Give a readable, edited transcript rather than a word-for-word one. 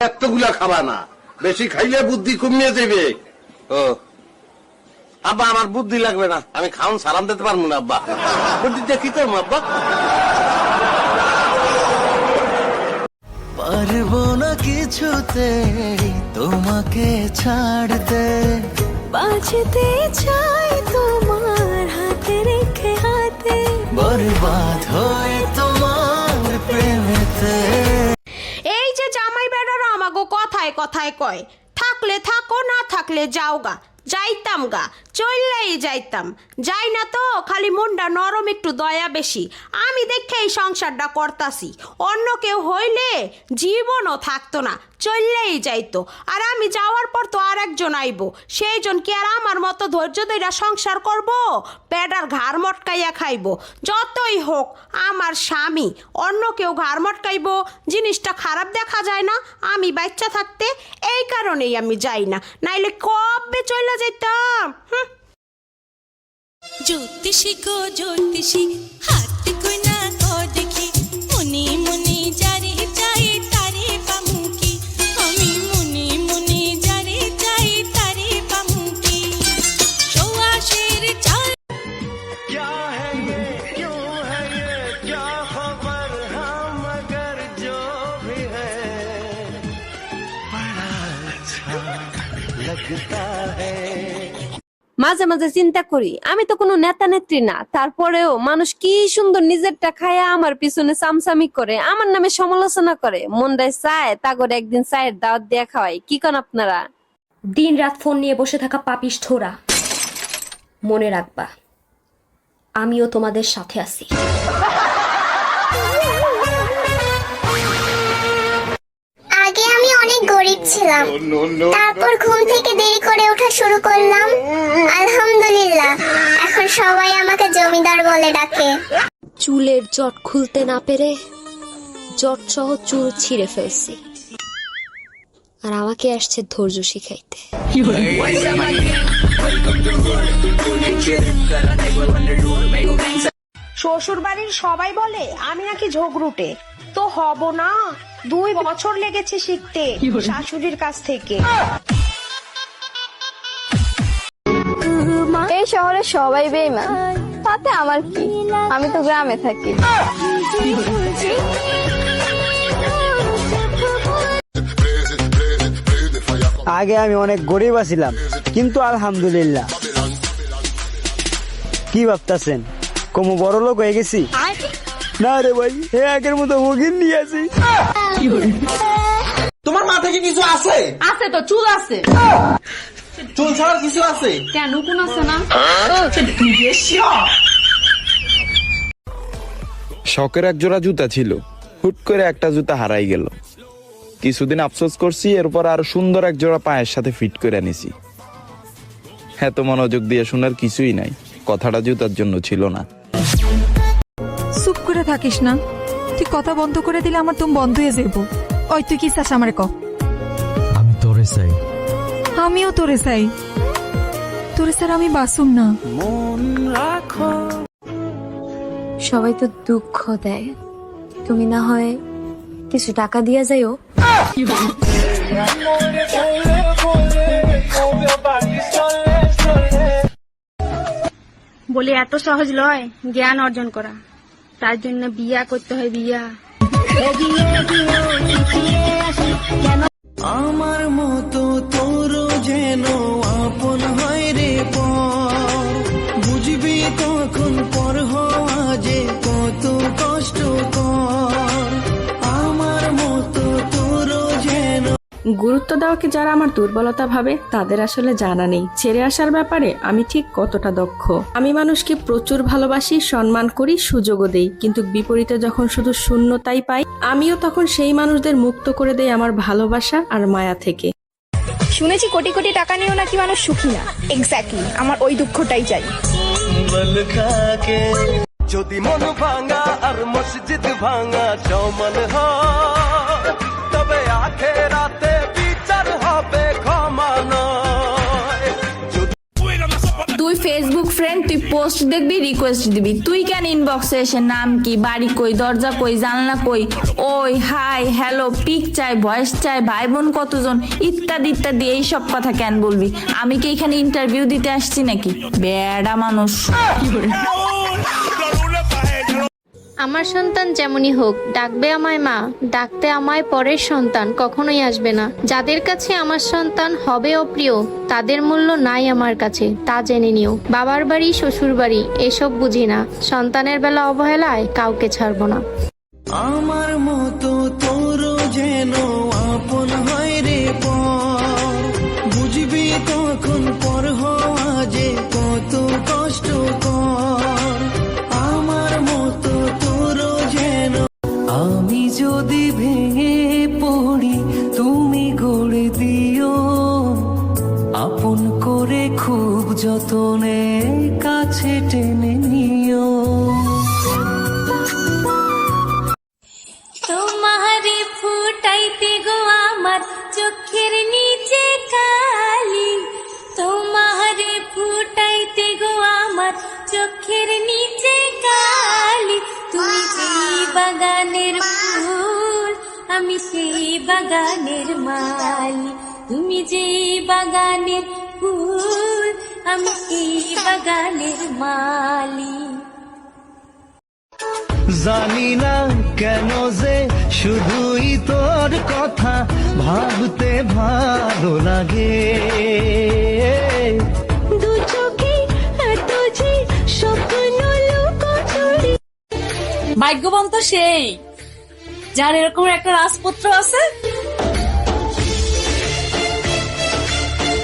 এতগুলা খাবা না, বেশি খাইলে বুদ্ধি কমিয়ে দেবে। ও আব্বা, আমার বুদ্ধি লাগবে না, আমি খাওন সালাম দিতে পারবো না আব্বা। বুদ্ধি দিয়ে কি করবো আব্বা? পারবো না কিছুতে তোমাকে ছাড়তে, বাঁচতে চাই তোমার হাতে রেখে হাতে, বরবাদ হয়ে তোমার প্রেমেতে। এই যে জামাই বেড়ারা আমাগো কথায় কথায় কয়, থাকলে থাকো না থাকলে যাও গা। যাইতাম গা, চললেই যাইতাম। যাই না তো, খালি মনটা নরম, একটু দয়া বেশি। আমি দেখে এই সংসারটা করতাছি, অন্য কেউ হইলে জীবনও থাকতো না, চললেই যাইতো। আর আমি যাওয়ার পর তো আর একজন আইবো, সেই জন কি আর আমার মতো ধৈর্য ধইরা সংসার করব? পেটার ঘাড় মটকাইয়া খাইবো। যতই হোক আমার স্বামী, অন্য কেউ ঘাড় মটকাইবো, জিনিসটা খারাপ দেখা যায় না আমি বাচ্চা থাকতে? এই কারণেই আমি যাই না, নাইলে কবে চলে যেতাম। জ্যোতিষী গো জ্যোতিষী, হাত কই না কো দেখি, মনি মনি যারে চাই তারে পামুকি, আমি মনি মনি যারে চাই তারে পামুকি। সোয়াশের চাল क्या है ये, क्यों है ये, क्या खबर हम मगर जो भी है बड़ा अच्छा लगता है। মাঝে মাঝে চিন্তা করি, আমি তো কোনো নেতা নেত্রী না, তারপরেও মানুষ কি সুন্দর নিজেরটা খায়া আমার পিছনে চামচামি করে, আমার নামে সমালোচনা করে। মনটাই চায় তা করে একদিন চায়ের দাওয়াত দিয়ে খাওয়াই। কি কন আপনারা? দিন রাত ফোন নিয়ে বসে থাকা পাপিষ্ঠরা, মনে রাখবা আমিও তোমাদের সাথে আছি। আগে আমি অনেক গরিব ছিলাম, তারপর ঘুম থেকে দেরি করে ওঠা শুরু করলাম। আলহামদুলিল্লাহ, এখন সবাই আমাকে জমিদার বলে ডাকে। চুলের জট খুলতে না পেরে জট সহ চুল ছিঁড়ে ফেলছি, আর আমাকে আসছে ধৈর্য শিখাইতে। শ্বশুর বাড়ির সবাই বলে আমি নাকি ঝগড়ুটে, তো হব না। 2 বছর লেগেছে শিখতে শাশুড়ির কাছ থেকে। এই শহরে সবাই বেঈমান, তাতে আমার কি? আমি তো গ্রামে থাকি। আগে আমি অনেক গরিব আছিলাম, কিন্তু আলহামদুলিল্লাহ। কি ভাবতাছেন কমু বড় লোক হয়ে গেছি? না রে ভাই, হে আগের মতো মুগিন নিয়ে আছি। তোমার মাথায় কি কিছু আছে? আছে তো, চুল আছে। চুল ছাড়ার কিছু আছে? কেন, কোন আছে না? শখের এক জোড়া জুতা ছিল, হুট করে একটা জুতা হারাই গেল। কিছুদিন আফসোস করছি, এরপর আর সুন্দর এক জোড়া পায়ের সাথে ফিট করে নিছি। এত মনোযোগ দিয়ে শোনার কিছুই নাই, কথাটা জুতার জন্য ছিল না। চুপ করে থাকিস না, তুই কথা বন্ধ করে দিলে আমার তুমি বন্ধ হয়ে যাবো। ওই তুই কি চাস আমারে ক? আমি তোরে চাই। আমিও তোরে চাই, তোরে স্যার আমি বাসুম না। মন রাখো। সবাই তো দুঃখ দেয়, তুমি না হয় কিছু টাকা দিয়া যাইও। বলি এত সহজ লয় জ্ঞান অর্জন করা, তার জন্য বিয়া করতে হয়। বিয়া আমার মতো তোর যেন আপন হয় রে পর, বুঝবি তখন পর হওয়া যে কত কষ্ট কর। আমার মতো তোর যেন। গুরুত্ব দেওয়াকে যারা আমার দুর্বলতা ভাবে, তাদের আসলে জানা নেই ছেড়ে আসার ব্যাপারে আমি ঠিক কতটা দক্ষ। আমি মানুষকে প্রচুর ভালোবাসি, সম্মান করি, সুযোগও দেই, কিন্তু বিপরীতে যখন শুধু শূন্যতাই পাই, আমিও তখন সেই মানুষদের মুক্ত করে দেই আমার ভালোবাসা আর মায়া থেকে। শুনেছি কোটি কোটি টাকা নিয়েও নাকি মানুষ সুখী না। এক্স্যাক্টলি, আমার ওই দুঃখটাই চাই। যদি মন ভাঙা আর মসজিদ ভাঙা সমান হয়, তবে আখেরাতে বিচার হবে ক্ষমা নয়। ফেসবুক ফ্রেন্ড, তুই পোস্ট দেখবি, রিকোয়েস্ট দিবি। তুই কেন ইনবক্সে এসে নাম কি, বাড়ি কই, দরজা কই, জানলা কই, ওই হাই হ্যালো, পিক চাই, ভয়েস চাই, ভাই বোন কতজন, ইত্যাদি ইত্যাদি এইসব কথা কেন বলবি? আমি কি এখানে ইন্টারভিউ দিতে আসছি নাকি? বেড়া মানুষ। আমার সন্তান যেমনই হোক, ডাকবে আমায় মা, ডাকতে আমায় পরের সন্তান কখনোই আসবে না। যাদের কাছে আমার সন্তান হবে অপ্রিয়, তাদের মূল্য নাই আমার কাছে, তা জেনে নিও। বাবার বাড়ি, শ্বশুর বাড়ি এসব বুঝি না, সন্তানের বেলা অবহেলায় কাউকে ছাড়বো না। আমার মতো তোর যেন আপন হয় রে পর, বুঝবি তখন পর হওয়া যে কত কষ্টকর। আমার মতো তোর যেন, আমি যদি ভেঙে পড়ি তুমি গড়ে দিও, আপন করে খুব যতনে কাছে টেনে নিও। তোমারে ফুটাইতে গো আমার চোখের নিচে কালি, তোমারে ফুটাইতে গো আমার চোখের নিচে কালি। তুমি যেই বাগানের ফুল, আমি সেই বাগানের মালি। তুমি যেই বাগানের ফুল, আমি সেই বাগানের মালি। জানি না কেন যে শুধুই তোর কথা ভাবতে ভালো লাগে, দু চোখে এত যে স্বপ্ন লুকোচুরি। ভাগ্যবান তো সেই যার এরকম একটা রাজপুত্র আছে।